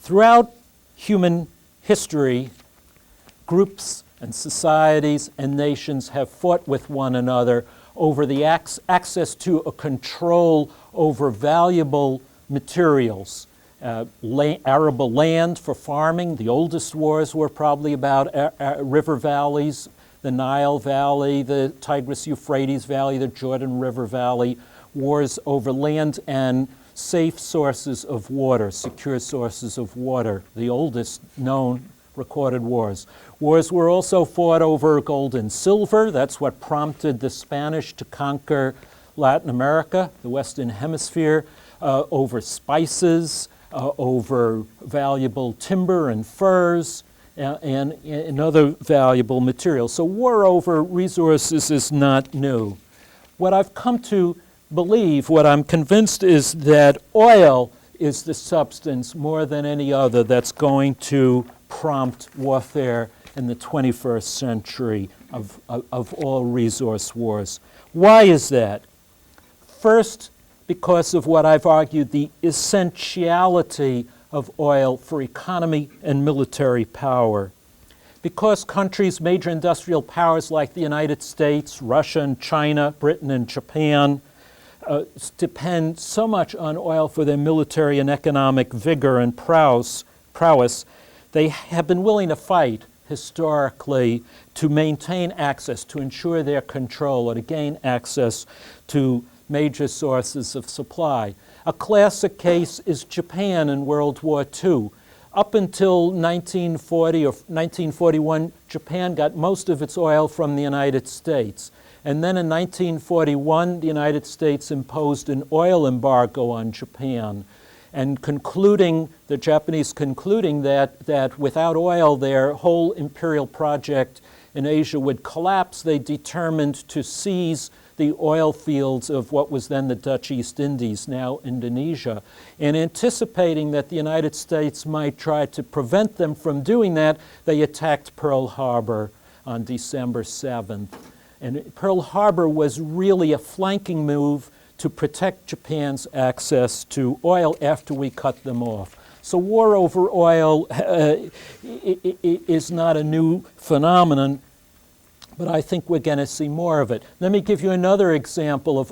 Throughout human history, groups and societies and nations have fought with one another over the access to a control over valuable materials. Arable land for farming. The oldest wars were probably about river valleys, the Nile Valley, the Tigris-Euphrates Valley, the Jordan River Valley, wars over land and safe sources of water, secure sources of water, the oldest known recorded wars. Wars were also fought over gold and silver. That's what prompted the Spanish to conquer Latin America, the Western Hemisphere, over spices, over valuable timber and furs, and other valuable materials. So war over resources is not new. What I've come to believe, what I'm convinced is that oil is the substance more than any other that's going to prompt warfare in the 21st century of all resource wars. Why is that? First, because of what I've argued, the essentiality of oil for economy and military power. Because countries, major industrial powers like the United States, Russia and China, Britain and Japan, depend so much on oil for their military and economic vigor and prowess, they have been willing to fight historically to maintain access, to ensure their control, or to gain access to major sources of supply. A classic case is Japan in World War II. Up until 1940 or 1941, Japan got most of its oil from the United States. And then in 1941, the United States imposed an oil embargo on Japan, and the Japanese concluding that without oil, their whole imperial project in Asia would collapse, they determined to seize the oil fields of what was then the Dutch East Indies, now Indonesia. And anticipating that the United States might try to prevent them from doing that, they attacked Pearl Harbor on December 7th. And Pearl Harbor was really a flanking move to protect Japan's access to oil after we cut them off. So war over oil is not a new phenomenon, but I think we're going to see more of it. Let me give you another example of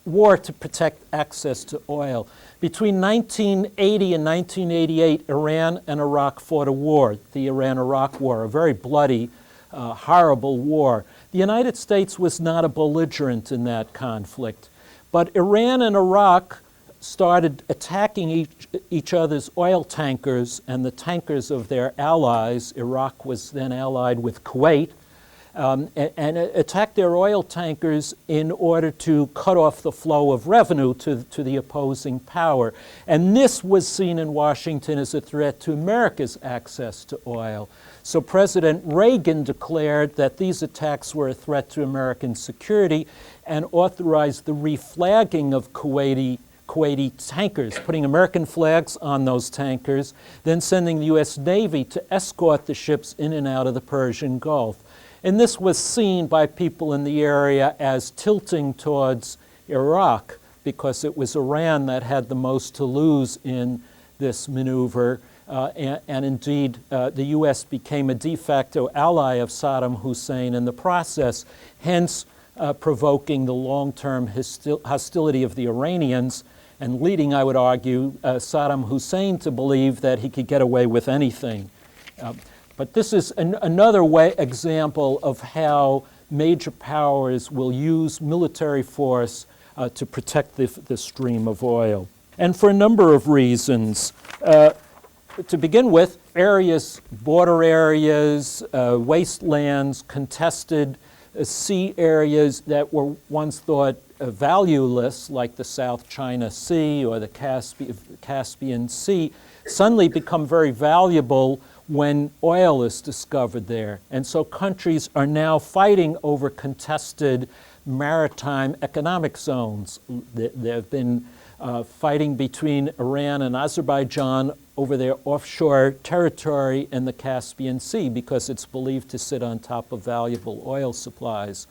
war to protect access to oil. Between 1980 and 1988, Iran and Iraq fought a war, the Iran-Iraq War, a very bloody, horrible war. The United States was not a belligerent in that conflict, but Iran and Iraq started attacking each other's oil tankers and the tankers of their allies. Iraq was then allied with Kuwait, and attacked their oil tankers in order to cut off the flow of revenue to the opposing power. And this was seen in Washington as a threat to America's access to oil. So President Reagan declared that these attacks were a threat to American security and authorized the reflagging of Kuwaiti tankers, putting American flags on those tankers, then sending the U.S. Navy to escort the ships in and out of the Persian Gulf. And this was seen by people in the area as tilting towards Iraq, because it was Iran that had the most to lose in this maneuver. And indeed, the U.S. became a de facto ally of Saddam Hussein in the process, hence provoking the long-term hostility of the Iranians and leading, I would argue, Saddam Hussein to believe that he could get away with anything. But this is another example of how major powers will use military force to protect the stream of oil. And for a number of reasons. To begin with, border areas, wastelands, contested sea areas that were once thought valueless, like the South China Sea or the Caspian Sea, suddenly become very valuable when oil is discovered there. And so countries are now fighting over contested maritime economic zones. There have been fighting between Iran and Azerbaijan over their offshore territory in the Caspian Sea because it's believed to sit on top of valuable oil supplies.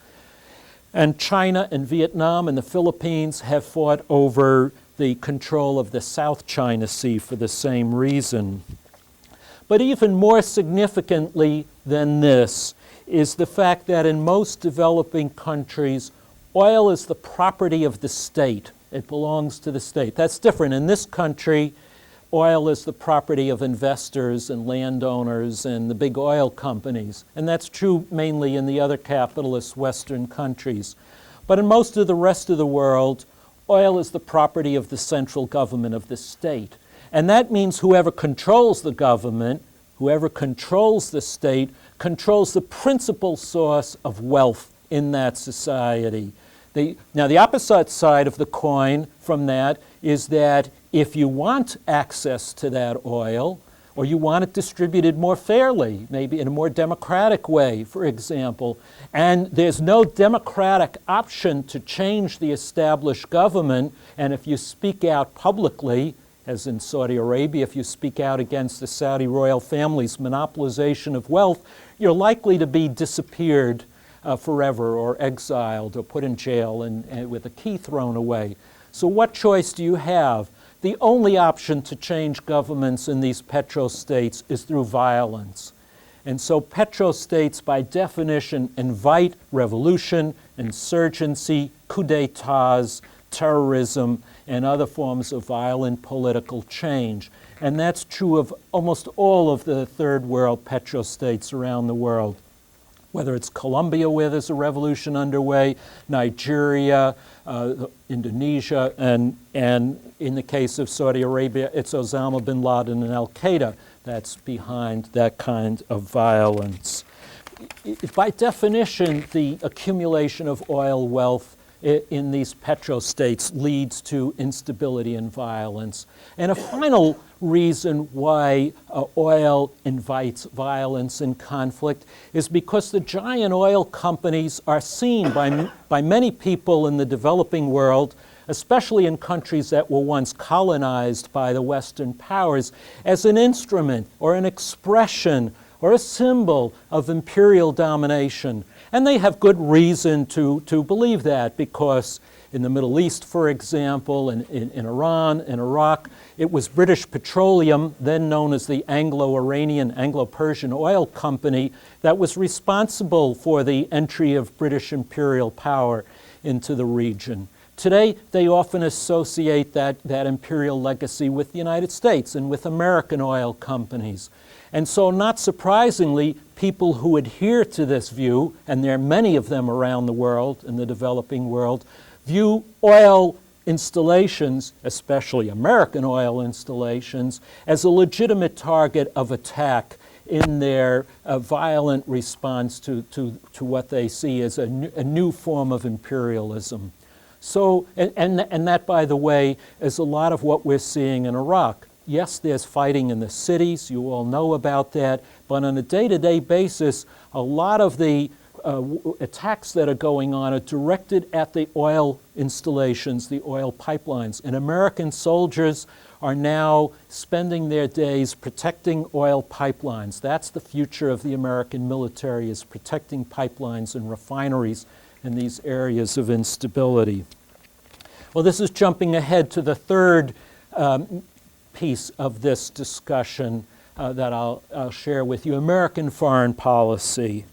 And China and Vietnam and the Philippines have fought over the control of the South China Sea for the same reason. But even more significantly than this is the fact that in most developing countries, oil is the property of the state. It belongs to the state. That's different. In this country, oil is the property of investors and landowners and the big oil companies. And that's true mainly in the other capitalist Western countries. But in most of the rest of the world, oil is the property of the central government of the state. And that means whoever controls the government, whoever controls the state, controls the principal source of wealth in that society. Now, the opposite side of the coin from that is that if you want access to that oil, or you want it distributed more fairly, maybe in a more democratic way, for example, and there's no democratic option to change the established government, and if you speak out publicly, as in Saudi Arabia, if you speak out against the Saudi royal family's monopolization of wealth, you're likely to be disappeared forever or exiled or put in jail and with a key thrown away. So what choice do you have? The only option to change governments in these petrostates is through violence. And so petrostates, by definition, invite revolution, insurgency, coups d'etats, terrorism, and other forms of violent political change. And that's true of almost all of the third world petrostates around the world. Whether it's Colombia, where there's a revolution underway, Nigeria, Indonesia, and in the case of Saudi Arabia, it's Osama bin Laden and al-Qaeda that's behind that kind of violence. By definition, the accumulation of oil wealth in these petrostates leads to instability and violence. And a final reason why oil invites violence and conflict is because the giant oil companies are seen by many people in the developing world, especially in countries that were once colonized by the Western powers, as an instrument or an expression or a symbol of imperial domination. And they have good reason to believe that, because in the Middle East, for example, in Iran, in Iraq, it was British Petroleum, then known as the Anglo-Iranian, Anglo-Persian Oil Company, that was responsible for the entry of British imperial power into the region. Today, they often associate that imperial legacy with the United States and with American oil companies. And so, not surprisingly, people who adhere to this view, and there are many of them around the world, in the developing world, view oil installations, especially American oil installations, as a legitimate target of attack in their violent response to what they see as a new form of imperialism. So, and that, by the way, is a lot of what we're seeing in Iraq. Yes, there's fighting in the cities, you all know about that, but on a day-to-day basis, a lot of the attacks that are going on are directed at the oil installations, the oil pipelines. And American soldiers are now spending their days protecting oil pipelines. That's the future of the American military, is protecting pipelines and refineries in these areas of instability. Well, this is jumping ahead to the third piece of this discussion that I'll share with you, American foreign policy.